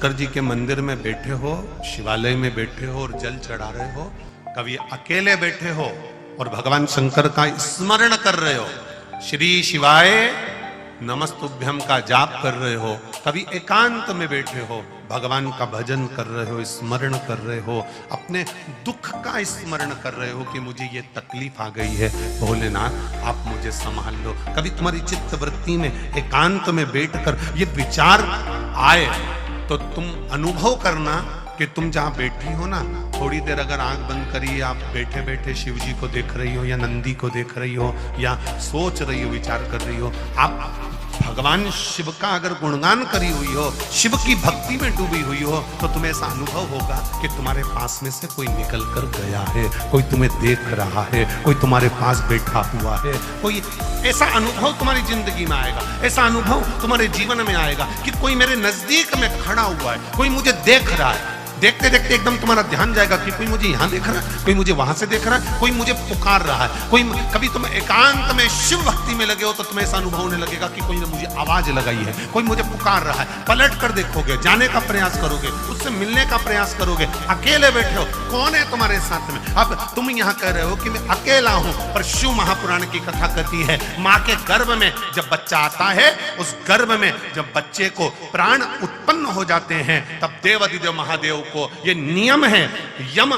शंकर जी के मंदिर में बैठे हो, शिवालय में बैठे हो और जल चढ़ा रहे हो, कभी अकेले बैठे हो और भगवान शंकर का स्मरण कर रहे हो, श्री शिवाय नमस्तुभ्यम का जाप कर रहे हो, कभी एकांत में बैठे हो, भगवान का भजन कर रहे हो, स्मरण कर रहे हो, अपने दुख का स्मरण कर रहे हो कि मुझे ये तकलीफ आ गई है, भोलेनाथ आप मुझे संभाल लो। कभी तुम्हारी चित्त वृत्ति में एकांत में बैठकर ये विचार आए तो तुम अनुभव करना कि तुम जहां बैठी हो ना, थोड़ी देर अगर आंख बंद करी, आप बैठे बैठे शिव जी को देख रही हो या नंदी को देख रही हो या सोच रही हो, विचार कर रही हो, आप भगवान शिव का अगर गुणगान करी हुई हो, शिव की भक्ति में डूबी हुई हो, तो तुम्हें ऐसा अनुभव होगा कि तुम्हारे पास में से कोई निकल कर गया है, कोई तुम्हें देख रहा है, कोई तुम्हारे पास बैठा हुआ है, कोई ऐसा अनुभव तुम्हारी जिंदगी में आएगा, ऐसा अनुभव तुम्हारे जीवन में आएगा कि कोई मेरे नजदीक में खड़ा हुआ है, कोई मुझे देख रहा है। देखते देखते एकदम तुम्हारा ध्यान जाएगा कि कोई मुझे यहां देख रहा है, कोई मुझे वहां से देख रहा है, कोई मुझे पुकार रहा है, कोई कभी तुम एकांत में शिव भक्ति में लगे हो तो तुम्हें ऐसा अनुभव होने लगेगा कि कोई ने मुझे आवाज लगाई है, कोई मुझे पुकार रहा है। पलट कर देखोगे, जाने का प्रयास करोगे, उससे मिलने का प्रयास करोगे, अकेले बैठे हो, कौन है तुम्हारे साथ में? अब तुम यहाँ कह रहे हो कि मैं अकेला हूं, पर शिव महापुराण की कथा कहती है माँ के गर्भ में जब बच्चा आता है, उस गर्भ में जब बच्चे को प्राण उत्पन्न हो जाते हैं, तब देवाधिदेव महादेव को ये नियम है, यम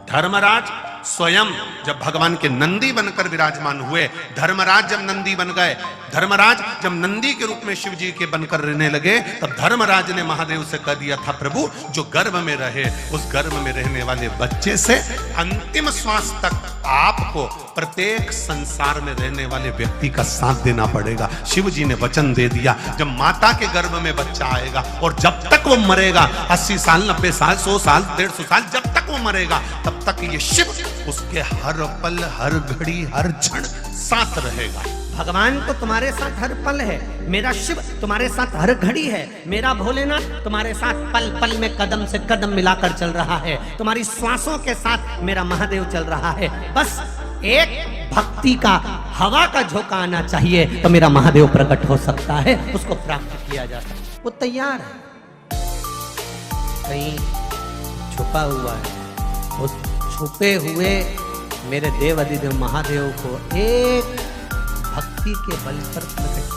धर्मराज स्वयं जब भगवान के नंदी बनकर विराजमान हुए, धर्मराज जब नंदी बन गए, धर्मराज जब नंदी के रूप में शिव जी के बनकर रहने लगे, तब धर्मराज ने महादेव से कह दिया था, प्रभु जो गर्भ में रहे, उस गर्भ में रहने वाले बच्चे से अंतिम श्वास तक आपको प्रत्येक संसार में रहने वाले व्यक्ति का साथ देना पड़ेगा। शिव जी ने वचन दे दिया, जब माता के गर्भ में बच्चा आएगा और जब तक वो मरेगा, 80 साल 90 साल 100 साल 150 साल, जब तक वो मरेगा तब तक ये शिव उसके हर पल हर घड़ी हर क्षण साथ रहेगा। भगवान तो तुम्हारे साथ हर पल है, मेरा शिव तुम्हारे साथ हर घड़ी है, मेरा भोलेनाथ तुम्हारे साथ पल पल में कदम से कदम मिलाकर चल रहा है, तुम्हारी श्वासों के साथ मेरा महादेव चल रहा है। बस एक भक्ति का हवा का झोंका आना चाहिए तो मेरा महादेव प्रकट हो सकता है, उसको प्राप्त किया जा सकता है। वो तैयार है, कहीं छुपा हुआ है, उस छुपे हुए मेरे देव अधिदेव महादेव को एक भक्ति के बल पर प्रकट